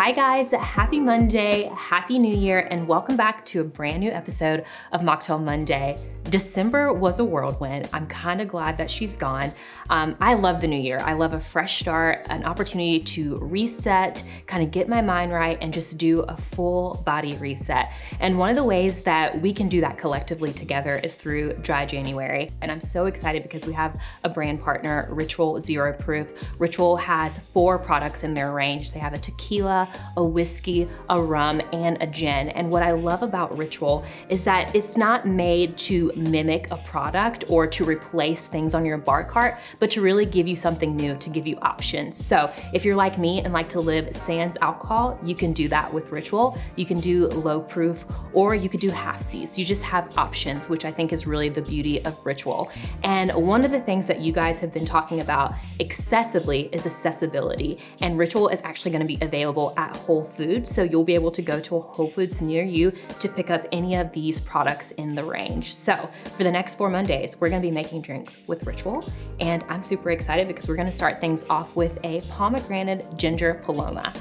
Hi guys, happy Monday, happy New Year, and welcome back to a brand new episode of Mocktail Monday. December was a whirlwind. I'm kind of glad that she's gone. I love the new year. I love a fresh start, an opportunity to reset, kind of get my mind right, and just do a full body reset. And one of the ways that we can do that collectively together is through Dry January. And I'm so excited because we have a brand partner, Ritual Zero Proof. Ritual has 4 products in their range. They have a tequila, a whiskey, a rum, and a gin. And what I love about Ritual is that it's not made to mimic a product or to replace things on your bar cart, but to really give you something new, to give you options. So if you're like me and like to live sans alcohol, you can do that with Ritual. You can do low proof, or you could do half C's. You just have options, which I think is really the beauty of Ritual. And one of the things that you guys have been talking about excessively is accessibility. And Ritual is actually gonna be available at Whole Foods. So you'll be able to go to a Whole Foods near you to pick up any of these products in the range. So for the next 4 Mondays, we're gonna be making drinks with Ritual. And I'm super excited because we're gonna start things off with a pomegranate ginger paloma.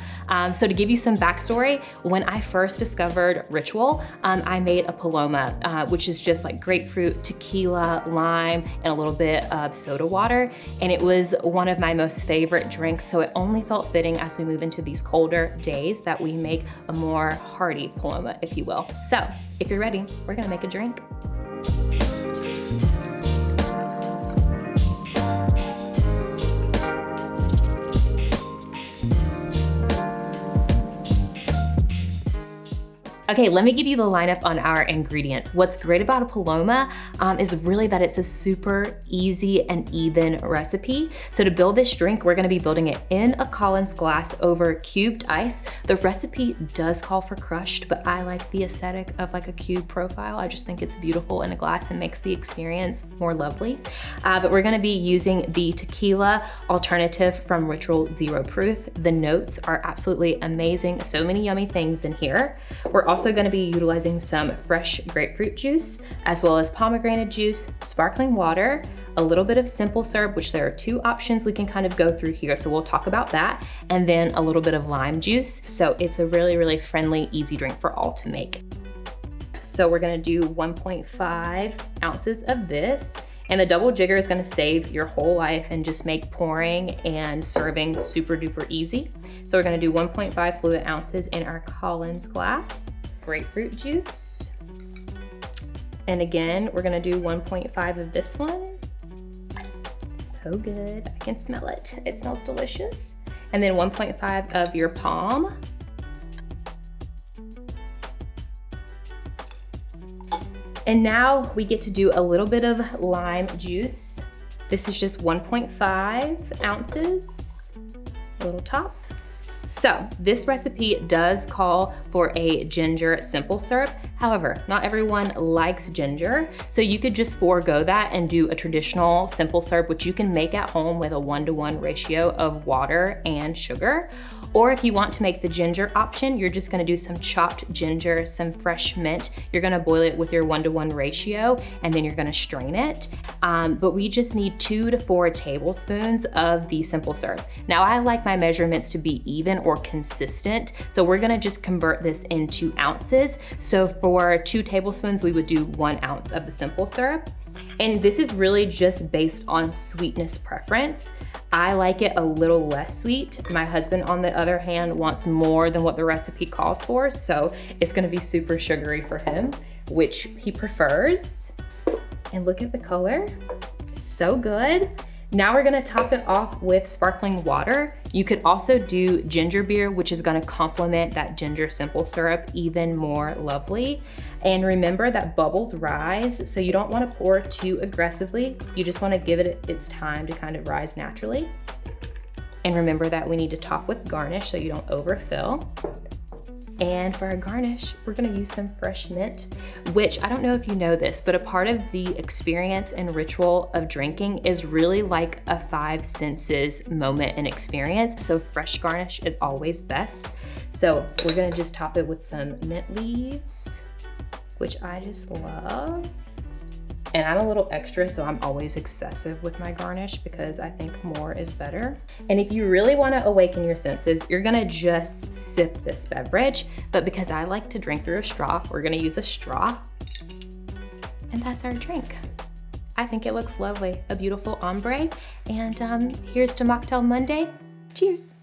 So to give you some backstory, when I first discovered Ritual, I made a paloma, which is just like grapefruit, tequila, lime, and a little bit of soda water. And it was one of my most favorite drinks. So it only felt fitting as we move into these colder days that we make a more hearty paloma, if you will. So if you're ready, we're gonna make a drink. Okay, let me give you the lineup on our ingredients. What's great about a paloma is really that it's a super easy and even recipe. So to build this drink, we're gonna be building it in a Collins glass over cubed ice. The recipe does call for crushed, but I like the aesthetic of like a cube profile. I just think it's beautiful in a glass and makes the experience more lovely. But we're gonna be using the tequila alternative from Ritual Zero Proof. The notes are absolutely amazing. So many yummy things in here. We're also going to be utilizing some fresh grapefruit juice, as well as pomegranate juice, sparkling water, a little bit of simple syrup, which there are 2 options we can kind of go through here. So we'll talk about that. And then a little bit of lime juice. So it's a really, really friendly, easy drink for all to make. So we're going to do 1.5 ounces of this. And the double jigger is gonna save your whole life and just make pouring and serving super duper easy. So we're gonna do 1.5 fluid ounces in our Collins glass. Grapefruit juice. And again, we're gonna do 1.5 of this one. So good, I can smell it. It smells delicious. And then 1.5 of your palm. And now we get to do a little bit of lime juice. This is just 1.5 ounces, a little top. So this recipe does call for a ginger simple syrup. However, not everyone likes ginger. So you could just forego that and do a traditional simple syrup, which you can make at home with a 1-to-1 ratio of water and sugar. Or if you want to make the ginger option, you're just gonna do some chopped ginger, some fresh mint. You're gonna boil it with your 1-to-1 ratio, and then you're gonna strain it. But we just need 2 to 4 tablespoons of the simple syrup. Now I like my measurements to be even or consistent. So we're gonna just convert this into ounces. So for 2 tablespoons, we would do 1 ounce of the simple syrup. And this is really just based on sweetness preference. I like it a little less sweet. My husband, on the other hand, wants more than what the recipe calls for. So it's gonna be super sugary for him, which he prefers. And look at the color, it's so good. Now we're gonna top it off with sparkling water. You could also do ginger beer, which is gonna complement that ginger simple syrup even more lovely. And remember that bubbles rise, so you don't wanna pour too aggressively. You just wanna give it its time to kind of rise naturally. And remember that we need to top with garnish so you don't overfill. And for our garnish, we're gonna use some fresh mint, which I don't know if you know this, but a part of the experience and ritual of drinking is really like a 5 senses moment and experience. So fresh garnish is always best. So we're gonna just top it with some mint leaves, which I just love. And I'm a little extra, so I'm always excessive with my garnish because I think more is better. And if you really want to awaken your senses, you're gonna just sip this beverage. But because I like to drink through a straw, we're gonna use a straw. And that's our drink. I think it looks lovely, a beautiful ombre. And here's to Mocktail Monday. Cheers.